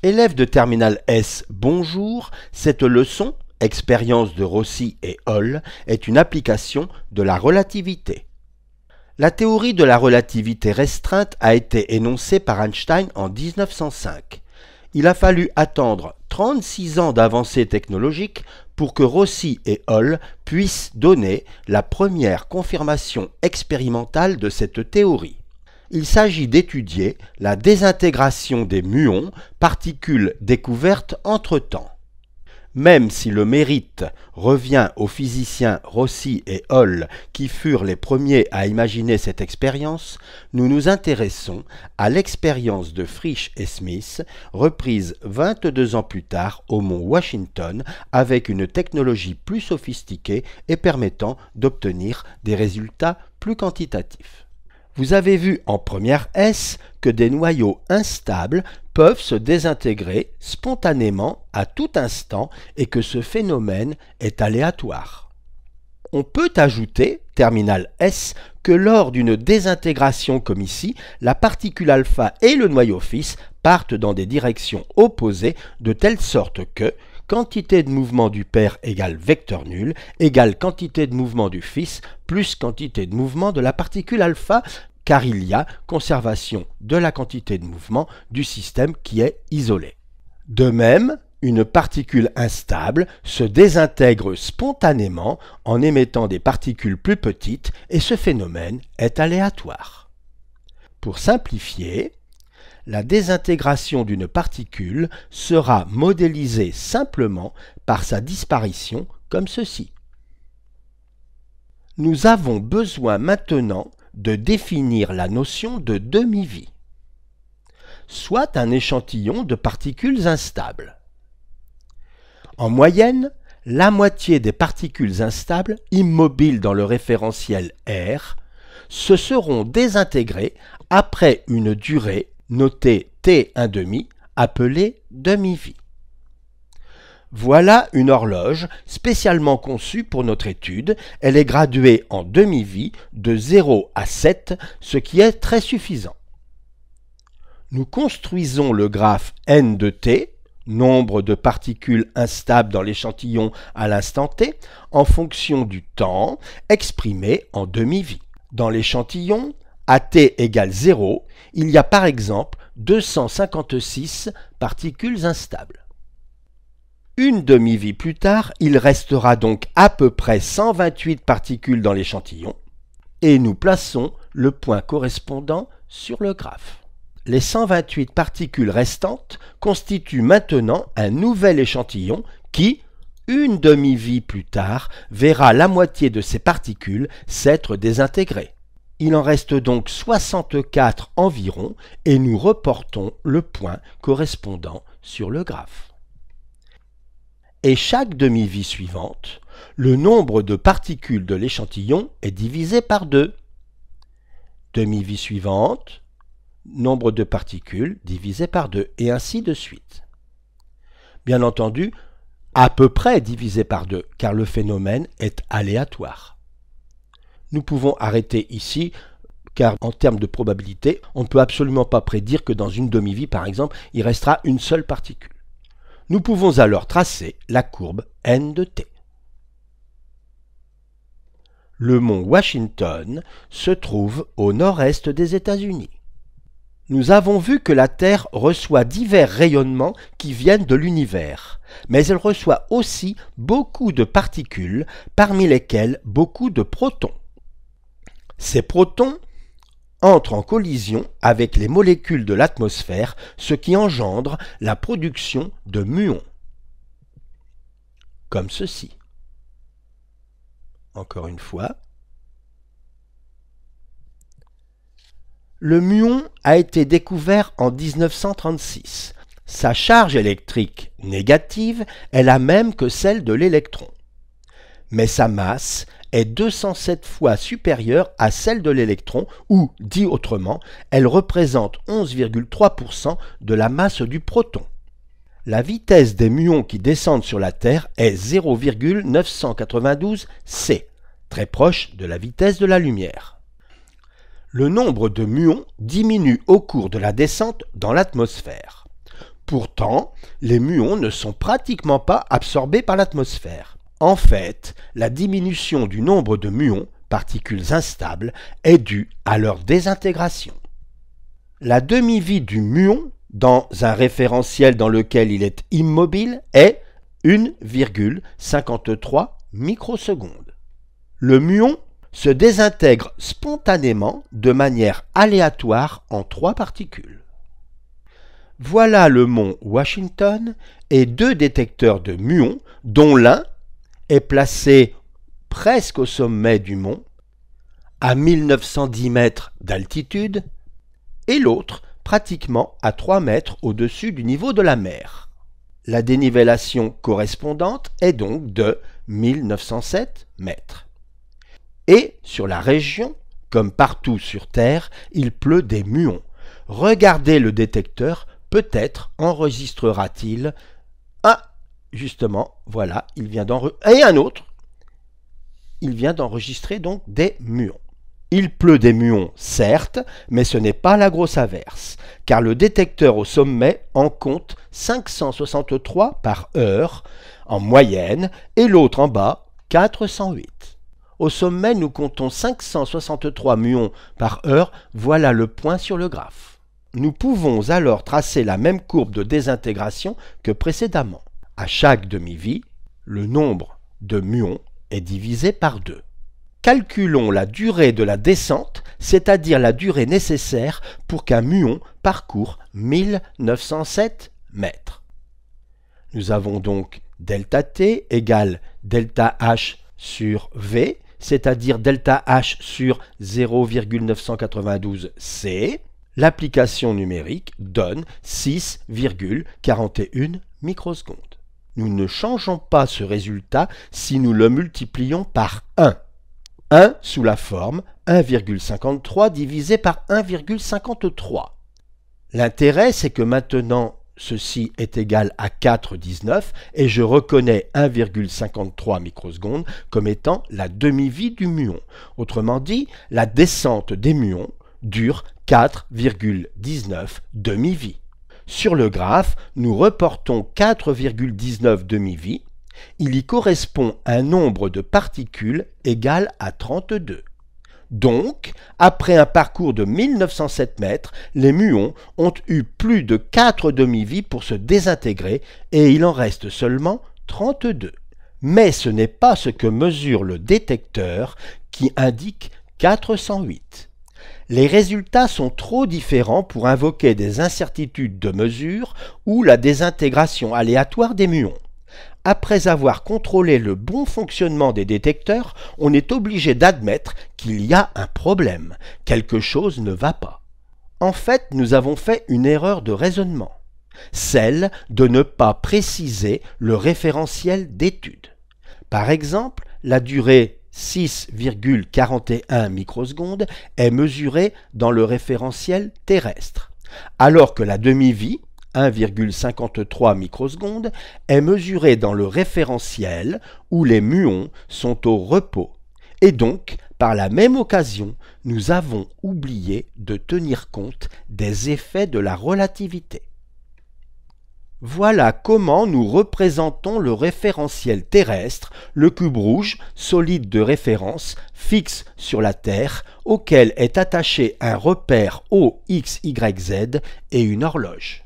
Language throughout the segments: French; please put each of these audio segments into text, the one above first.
Élèves de terminale S, bonjour. Cette leçon, expérience de Rossi et Hall, est une application de la relativité. La théorie de la relativité restreinte a été énoncée par Einstein en 1905. Il a fallu attendre 36 ans d'avancée technologique pour que Rossi et Hall puissent donner la première confirmation expérimentale de cette théorie. Il s'agit d'étudier la désintégration des muons, particules découvertes entre-temps. Même si le mérite revient aux physiciens Rossi et Hall qui furent les premiers à imaginer cette expérience, nous nous intéressons à l'expérience de Frisch et Smith, reprise 22 ans plus tard au mont Washington avec une technologie plus sophistiquée et permettant d'obtenir des résultats plus quantitatifs. Vous avez vu en première S que des noyaux instables peuvent se désintégrer spontanément à tout instant et que ce phénomène est aléatoire. On peut ajouter, terminal S, que lors d'une désintégration comme ici, la particule alpha et le noyau fils partent dans des directions opposées de telle sorte que quantité de mouvement du père égale vecteur nul égale quantité de mouvement du fils plus quantité de mouvement de la particule alpha, car il y a conservation de la quantité de mouvement du système qui est isolé. De même, une particule instable se désintègre spontanément en émettant des particules plus petites et ce phénomène est aléatoire. Pour simplifier, la désintégration d'une particule sera modélisée simplement par sa disparition comme ceci. Nous avons besoin maintenant de définir la notion de demi-vie, soit un échantillon de particules instables. En moyenne, la moitié des particules instables immobiles dans le référentiel R se seront désintégrées après une durée notée T1,5 appelée demi-vie. Voilà une horloge spécialement conçue pour notre étude. Elle est graduée en demi-vie de 0 à 7, ce qui est très suffisant. Nous construisons le graphe n de t, nombre de particules instables dans l'échantillon à l'instant t, en fonction du temps exprimé en demi-vie. Dans l'échantillon, à t égale 0, il y a par exemple 256 particules instables. Une demi-vie plus tard, il restera donc à peu près 128 particules dans l'échantillon et nous plaçons le point correspondant sur le graphe. Les 128 particules restantes constituent maintenant un nouvel échantillon qui, une demi-vie plus tard, verra la moitié de ces particules s'être désintégrées. Il en reste donc 64 environ et nous reportons le point correspondant sur le graphe. Et chaque demi-vie suivante, le nombre de particules de l'échantillon est divisé par 2. Demi-vie suivante, nombre de particules divisé par 2, et ainsi de suite. Bien entendu, à peu près divisé par 2, car le phénomène est aléatoire. Nous pouvons arrêter ici, car en termes de probabilité, on ne peut absolument pas prédire que dans une demi-vie, par exemple, il restera une seule particule. Nous pouvons alors tracer la courbe n de t. Le mont Washington se trouve au nord-est des États-Unis. Nous avons vu que la Terre reçoit divers rayonnements qui viennent de l'univers, mais elle reçoit aussi beaucoup de particules, parmi lesquelles beaucoup de protons. Ces protons entrent en collision avec les molécules de l'atmosphère, ce qui engendre la production de muons, comme ceci. Encore une fois. Le muon a été découvert en 1936. Sa charge électrique négative est la même que celle de l'électron, mais sa masse est 207 fois supérieure à celle de l'électron ou, dit autrement, elle représente 11,3% de la masse du proton. La vitesse des muons qui descendent sur la Terre est 0,992 c, très proche de la vitesse de la lumière. Le nombre de muons diminue au cours de la descente dans l'atmosphère. Pourtant, les muons ne sont pratiquement pas absorbés par l'atmosphère. En fait, la diminution du nombre de muons, particules instables, est due à leur désintégration. La demi-vie du muon, dans un référentiel dans lequel il est immobile, est 1,53 microsecondes. Le muon se désintègre spontanément de manière aléatoire en 3 particules. Voilà le mont Washington et 2 détecteurs de muons, dont l'un est placé presque au sommet du mont, à 1910 mètres d'altitude, et l'autre pratiquement à 3 mètres au-dessus du niveau de la mer. La dénivellation correspondante est donc de 1907 mètres. Et sur la région, comme partout sur Terre, il pleut des muons. Regardez le détecteur, peut-être enregistrera-t-il. Ah, justement, voilà, il vient d'enregistrer. Et un autre. Il vient d'enregistrer donc des muons. Il pleut des muons, certes, mais ce n'est pas la grosse averse, car le détecteur au sommet en compte 563 par heure en moyenne, et l'autre en bas, 408. Au sommet, nous comptons 563 muons par heure, voilà le point sur le graphe. Nous pouvons alors tracer la même courbe de désintégration que précédemment. À chaque demi-vie, le nombre de muons est divisé par 2. Calculons la durée de la descente, c'est-à-dire la durée nécessaire pour qu'un muon parcourt 1907 mètres. Nous avons donc ΔT égale ΔH sur V, c'est-à-dire ΔH sur 0,992 C. L'application numérique donne 6,41 microsecondes. Nous ne changeons pas ce résultat si nous le multiplions par 1. 1 sous la forme 1,53 divisé par 1,53. L'intérêt, c'est que maintenant, ceci est égal à 4,19 et je reconnais 1,53 microsecondes comme étant la demi-vie du muon. Autrement dit, la descente des muons dure 4,19 demi-vie. Sur le graphe, nous reportons 4,19 demi-vie. Il y correspond un nombre de particules égal à 32. Donc, après un parcours de 1907 mètres, les muons ont eu plus de 4 demi-vies pour se désintégrer et il en reste seulement 32. Mais ce n'est pas ce que mesure le détecteur qui indique 408. Les résultats sont trop différents pour invoquer des incertitudes de mesure ou la désintégration aléatoire des muons. Après avoir contrôlé le bon fonctionnement des détecteurs, on est obligé d'admettre qu'il y a un problème. Quelque chose ne va pas. En fait, nous avons fait une erreur de raisonnement, celle de ne pas préciser le référentiel d'étude. Par exemple, la durée 6,41 microsecondes est mesurée dans le référentiel terrestre, alors que la demi-vie, 1,53 microsecondes, est mesurée dans le référentiel où les muons sont au repos. Et donc, par la même occasion, nous avons oublié de tenir compte des effets de la relativité. Voilà comment nous représentons le référentiel terrestre, le cube rouge, solide de référence, fixe sur la Terre, auquel est attaché un repère O, X, Y, Z et une horloge.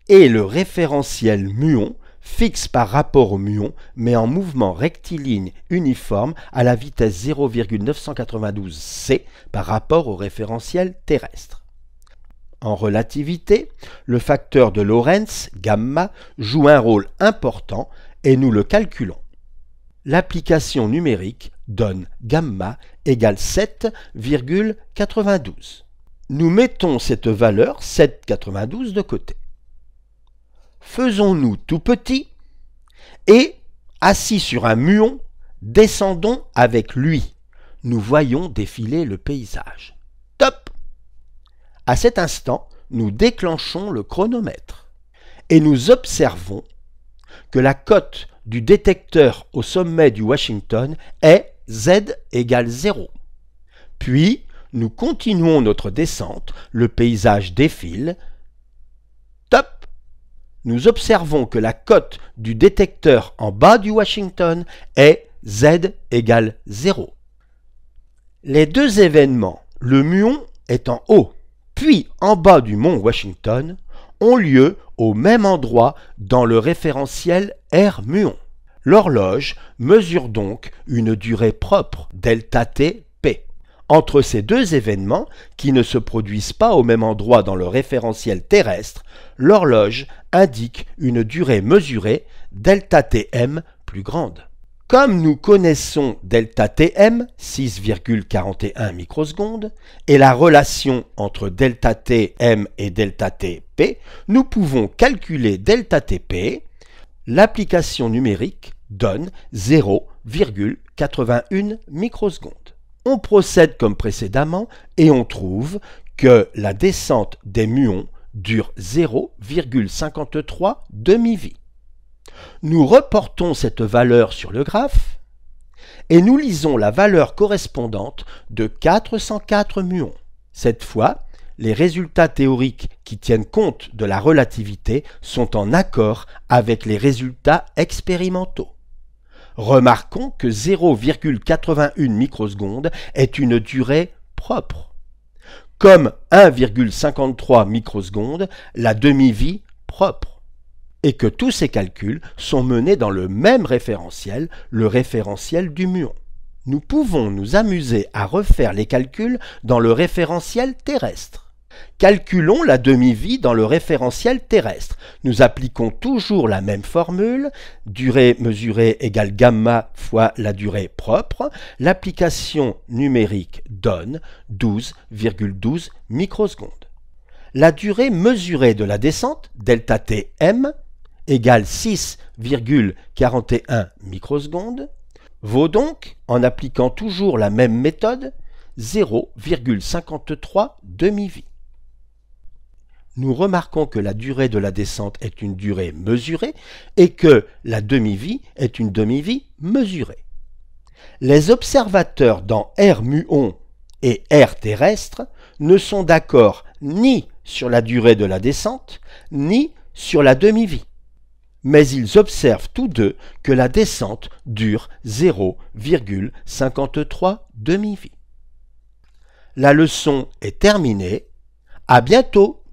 Et le référentiel muon, fixe par rapport au muon, mais en mouvement rectiligne uniforme à la vitesse 0,992 c par rapport au référentiel terrestre. En relativité, le facteur de Lorentz, gamma, joue un rôle important et nous le calculons. L'application numérique donne gamma égale 7,92. Nous mettons cette valeur 7,92 de côté. Faisons-nous tout petit et, assis sur un muon, descendons avec lui. Nous voyons défiler le paysage. Top! À cet instant, nous déclenchons le chronomètre et nous observons que la cote du détecteur au sommet du Washington est Z égale 0. Puis, nous continuons notre descente, le paysage défile. Top! nous observons que la cote du détecteur en bas du Washington est Z égale 0. Les deux événements, le muon est en haut, puis en bas du mont Washington, ont lieu au même endroit dans le référentiel R muon. L'horloge mesure donc une durée propre, delta t p. Entre ces deux événements, qui ne se produisent pas au même endroit dans le référentiel terrestre, l'horloge indique une durée mesurée, delta tm, plus grande. Comme nous connaissons delta tm, 6,41 microsecondes, et la relation entre delta tm et delta tp, nous pouvons calculer delta tp. L'application numérique donne 0,81 microsecondes. On procède comme précédemment et on trouve que la descente des muons dure 0,53 demi-vie. Nous reportons cette valeur sur le graphe et nous lisons la valeur correspondante de 404 muons. Cette fois, les résultats théoriques qui tiennent compte de la relativité sont en accord avec les résultats expérimentaux. Remarquons que 0,81 microsecondes est une durée propre, comme 1,53 microsecondes la demi-vie propre, et que tous ces calculs sont menés dans le même référentiel, le référentiel du muon. Nous pouvons nous amuser à refaire les calculs dans le référentiel terrestre. Calculons la demi-vie dans le référentiel terrestre. Nous appliquons toujours la même formule, durée mesurée égale gamma fois la durée propre. L'application numérique donne 12,12 microsecondes. La durée mesurée de la descente, delta tm, égale 6,41 microsecondes, vaut donc, en appliquant toujours la même méthode, 0,53 demi-vie. Nous remarquons que la durée de la descente est une durée mesurée et que la demi-vie est une demi-vie mesurée. Les observateurs dans R muon et R terrestre ne sont d'accord ni sur la durée de la descente, ni sur la demi-vie. Mais ils observent tous deux que la descente dure 0,53 demi-vie. La leçon est terminée. À bientôt!